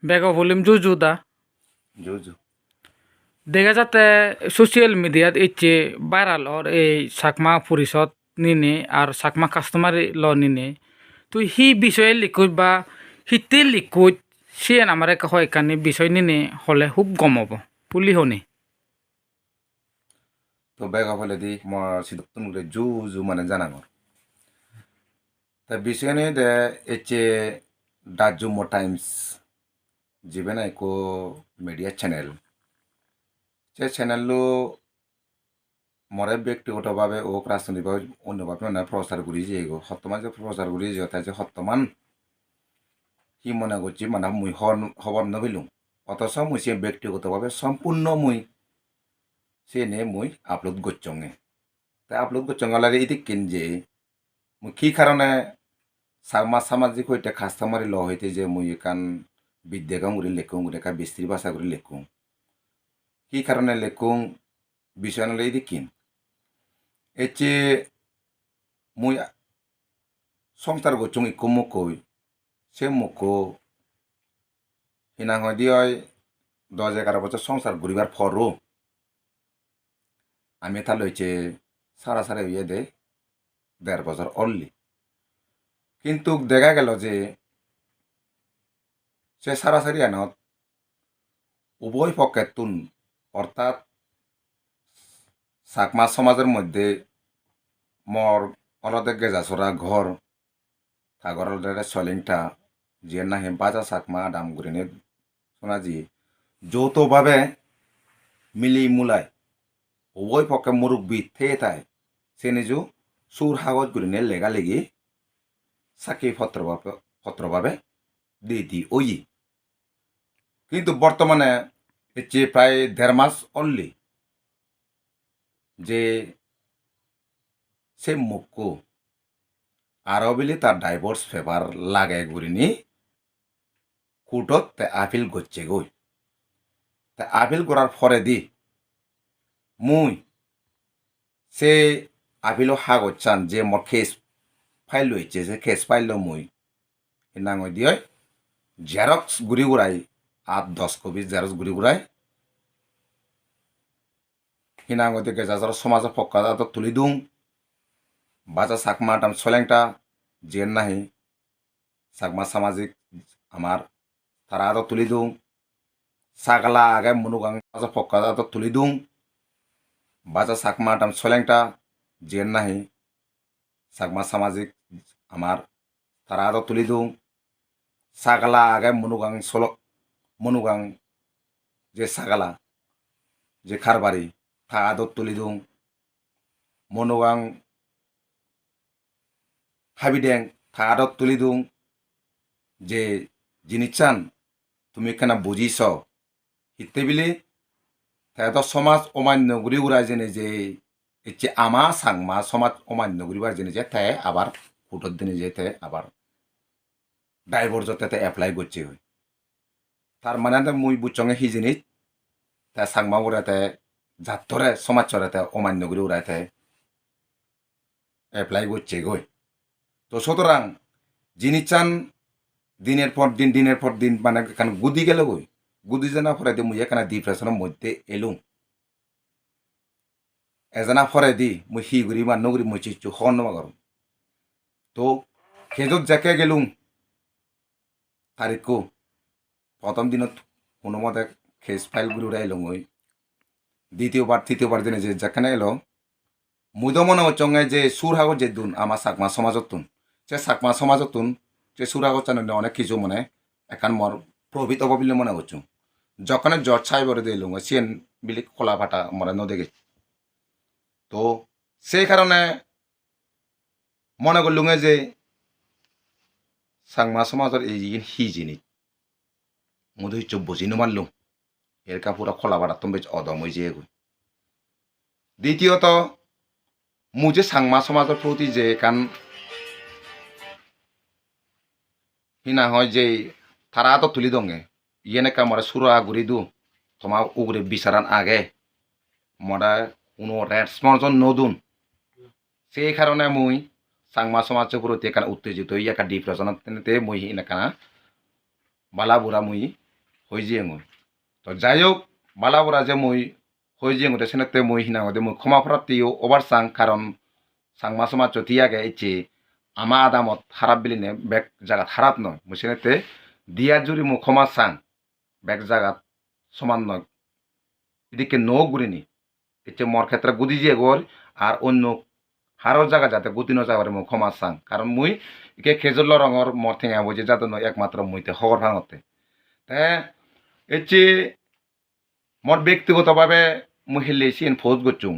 বেগা volume জুজুদা জুজু দেখা যাতে social মিডিয়াত ইচ্ছে ভাইরাল ওর এই চাকমা পরিষদ নিনে আর চাকমা কাস্টমার ল নিনে তুই হি বিষয়ে লিখুত বা হিতে লিখুত সিয়েন আমার একা হয় কানি বিষয় নিনে হলে খুব গমব পুলি হনে তো বেগা ফলে দি সিদুক্তন গুলো জুজু মানে জানাঙর তা বিষয়নে দে এচে ডাজুমো টাইমস জিবেনা ইকো মিডিয়া চ্যানেল সে চ্যানেললো মরে ব্যক্তিগতভাবে ও রাজনৈতিকভাবে অন্যভাবে মানে প্রচার করি যে এগো বর্তমান যে প্রচার করি যে তাই যে বর্তমান কি মনে করছি মানে মুই খবর নবিলুম অথচ মুই সে ব্যক্তিগতভাবে সম্পূর্ণ মুই সে নে মুই আপলোড করছঙে তাই আপলোড করছঙালারে এদিক কিন যে মুই কি কারণে সামাজিক হইতে খাস্তামারি ল হইতে যে মুই এখান বিদ্যাগাং করে লেখুং রেখা বিস্ত্রী ভাষা করে লেখুং কি কারণে লেখুং বিষয় নলে এদিক কিন এচে মুই সংসার করছুং ইকো মুকই সে মুখো হিনা হয় দিয়ে 10-11 বছর সংসার ঘুরিবার ফরও আমি তা লইছে সারা সারা ইয়ে দে 1.5 বছর অনলি কিন্তু দেখা গেল যে সে সারাসারি আনত উভয় পক্ষের তুন অর্থাৎ চাকমা সমাজের মধ্যে মর অলদে গেজাছরা ঘর থাগর সলিংটা যে না হে বাজা চাকমা দামগুরিনে শোনাজি যৌথভাবে মিলি মুলাই উভয় পক্ষে মুরব্বী থে তাই সে নিজু সুর হাগজ গুরিনে লেগা লেগি সাকি পত্রভাবে দিতি ওই কিন্তু বর্তমানে এটি প্রায় 1.5 মাস অনলি যে সে মুখকো আরো বিলি তার ডাইভোর্স পেপার লাগাই গুরিনি কোর্টত তে আপিল করছে গই তা আপিল করার পরে দি মুই সে আপিল হাগজ চান যে মোর কেস ফাইল হয়েছে সে কেস ফাইল মুই নাঙই দিয়ে জেরক্স গুড়ি গুড়াই 8-10 কপি জেরক্স গুড়ি গুড়াই হিনাঙ্গতে গেজাজর সমাজের পক্ষাত তুলি দুং বাজা চাকমা টাম সলেংটা জেন নাহি চাকমা সামাজিক আমার তারা আদত তুলি দুং সাগলা আগে মুনুগাং বাজা পক্ষাত তুলি দুং বাজা চাকমা টাম সলেংটা জেন নাহি চাকমা সামাজিক আমার তারা আদত তুলি দুং সাগলা আগে মুনুগাং যে সাগলা যে খারবারি তা আদত তুলি দুং মনুগাং হাবিডেং তা আদত তুলি দুং যে জিনিস চান তুমি এখানে বুঝিস হিতে বিলি তাই সমাজ অমান্য ঘুরি ঘুরাই জেনে যে এচ্ছে আমা সাংমা সমাজ অমান্য ঘুরিবার জেনে যে তাই আবার কুটোর দিনে যেতে আবার ডাইভোর্স তাতে এপ্লাই করছে হই তার মানে মুই বুঝছঙে হি জিনিস তা সাংমা উড়াতে জাতরে সমাজ চড়াতে অমান্য ঘুরি উড়াইতে এপ্লাই করছে গই তো সুতরাং জিনিস চান দিনের পর দিন মানে এখানে গুদি গেল গই গুদি জানা পরে দি মুই এখানে ডিপ্রেশনের মধ্যে এলুম এজানা পরে দি মুই হি গুড়ি বা নগুড়ি মুই চিচ্ছু হন নমাগর তো খেজত যাকে গেলুম তারিখও প্রথম দিনত কোনো মতে খেস ফাইল গুলি উড়াই এলুম ওই দ্বিতীয়বার তৃতীয়বার দিনে যে যেখানে এলো মুই তো মনে হচ্ছে যে সুর হাগর যে দুন আমার চাকমা সমাজত তুন সে চাকমা সমাজত তুন যে সুর হাগর চান অনেক কিছু মানে এখান মর প্রভৃত হব বলে মনে হচ্ছে যখন জ্বর ছাই বরে দিয়ে এলুম সিয়েন বিলি খোলা ফাটা মরে নদে গেছে তো সেই কারণে মনে করলুঙে যে চাকমা সমাজের এই হি জিনিস মুদি হচ্ছে বুঝি নমারলুম এর কাপুরা খোলা ফাটা তুমি অদম হয়ে যে দ্বিতীয়ত মুঝে চাকমা সমাজের প্রতি যে কান হিনা হয় যে তারা তো তুলি দঙে ইয়েনে কামরে সুরা গুড়ি দু তোমার উগরে বিচারান আগে মরা কোনো রেসপন্সন নদুন সেই কারণে মুই চাকমা সমাজের প্রতি এখানে উত্তেজিত একটা ডিপ্রেশনতে মুই এখানে বালা বুড়া মুই হয়ে যেঙো তো যাই হোক বালাবরা যে মই হয়ে যেঙো সেনাতে মই হিনাঙো দে মই ক্ষমা প্রাপ্তিও ওভার সাং কারণ সাংমা সমাজ চতিয়াগে ইচ্ছে আমা আদামত খারাপ বিলিনে বেক জায়গা খারাপ নয় মই সেনাতে দিয়া জুড়ি মো ক্ষমা সাং বেক জায়গা সমান নয় এদিকে নো গুড়িনি ইচ্ছে মোর ক্ষেত্রে গুদি যে গর আর অন্য হারর জায়গা যাতে গুতি ন যাওয়ারে মো ক্ষমা সাং কারণ মুই ইকে খেজুর রঙর মর ঠেঙা বই যে যাতে একমাত্র মুইতে খবর ভাঙতে হ্যাঁ এচ্ছে মোর ব্যক্তিগতভাবে মুই হেলেছি এন ফৌজ করছুং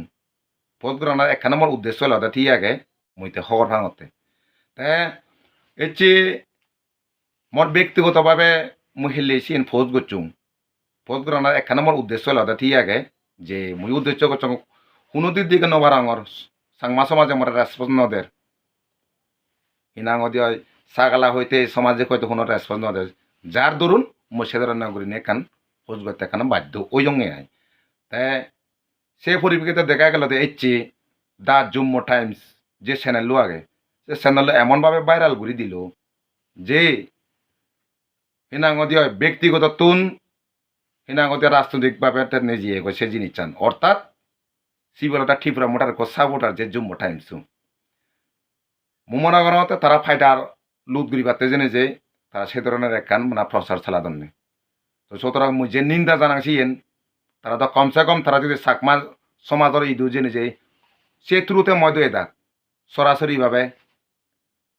ফৌজ করানোর একখানা মোর উদ্দেশ্য হলো ঠিক আগে মুইতে খবর ভাঙতে হ্যাঁ এচ্ছে মোর ব্যক্তিগতভাবে মুই হেলেছি এন ফৌজ করছুং ফৌজ করানোর একখানা মোর উদ্দেশ্য হলো ঠিক আগে যে মুই উদ্দেশ্য করছুং হুনদির দিকে নবারাঙর সাংমা সমাজে মোর রেসপন্স নদের হিনাঙ দিয়ে সাগালা হইতে সমাজে হয়তো কোনো রেসপন্স নদের যার দরুন মুই সে ধরনের করি এখান ফৌজ করতে এখানে বাধ্য ওই জন্যে আয় তাই সে পরিপ্রেক্ষিতে দেখা গেল যে এচ্ছে দা জুম্মো টাইমস যে চ্যানেল আগে সে চ্যানেল এমনভাবে ভাইরাল করে দিল যে হিনাঙ দিয়ে ব্যক্তিগত তুন হিনাঙ দিয়ে রাজনৈতিকভাবে নিজে সে জিনিস চান অর্থাৎ সিবলটা ত্রিপুরা মোটার সাপোর্টার যে জুম্মো টাইমস মনে করাতে তারা ফাইটার লুট গুড়ি পাতে জেনে যে তারা সে ধরনের একখান মানে প্রচার চালাদন নেই তো সুতরাং মুই যে নিন্দা জানাচ্ছি তারা তো কমসে কম তারা যদি চাকমা সমাজের ইদু জেনে যে সে থ্রুতে মই দে দাক সরাসরিভাবে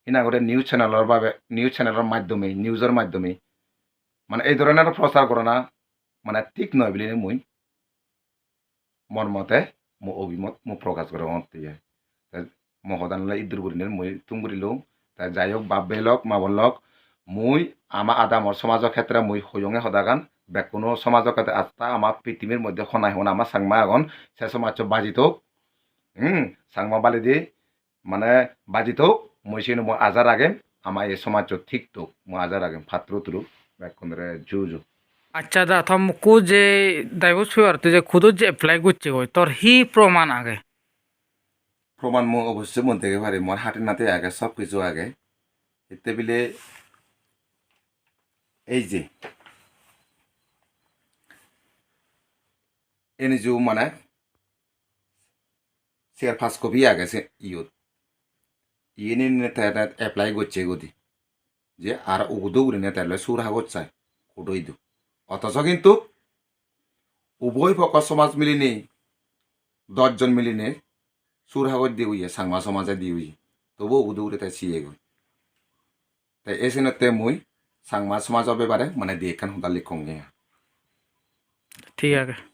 ইনা করে নিউজ চ্যানেলের মাধ্যমে নিউজের মাধ্যমে মানে এই ধরনের প্রচার করে না মানে ঠিক নয় বলে মুই মর মতে মো অভিমত মো প্রকাশ করে মতে মহদানলে ইদুর বুড়িনের মুই তুমগুড়িল তাই যাই হোক বাপ বেলক মা বলক মুই আমা আদামর সমাজের ক্ষেত্রে মুই হইয়ঙে সদাগান বেকুনো সমাজের ক্ষেত্রে আস্তা আমার পৃথিবীর মধ্যে খনাই হন আমার সাংমা আগন সে সমাজ বাজিত সাংমা বালি দি মানে বাজিত মুই সিনো মই আজার আগে আমার এই সমাজ ঠিক তো মই আজার আগে ফাত্রু তুরু বেকুনরে জু আচ্ছা দা থমকু যে ডাইভোর্স পেপার তুই যে খুদ যে এপ্লাই করছে ওই তোর হি প্রমাণ আগে প্রমাণ মো অবশ্যই মন থেকে পারি মোর হাতে নাতে আগে সব কিছু আগে এতে বিলে এই যে এনে যে মানে শেয়ার ফার্স্ট কপি আগে সে ইয়ত ইয়ে এপ্লাই করছে গদি যে আর উগুদো উড়ি না তাহলে সুর হাগত চাই কুদই দু অথচ কিন্তু উভয় পক্ষ সমাজ মিলিনে 10 জন মিলিনে সুর হাগত দিয়ে উইয়ে সাংমা সমাজে দিয়ে উই তবু উগুদো উড়ে তাই সিয়ে গই তাই এসেনতে মুই সাংমা সমাজের ব্যাপারে মানে দিয়ে এখান হুদালি কঙ্গে ঠিক আছে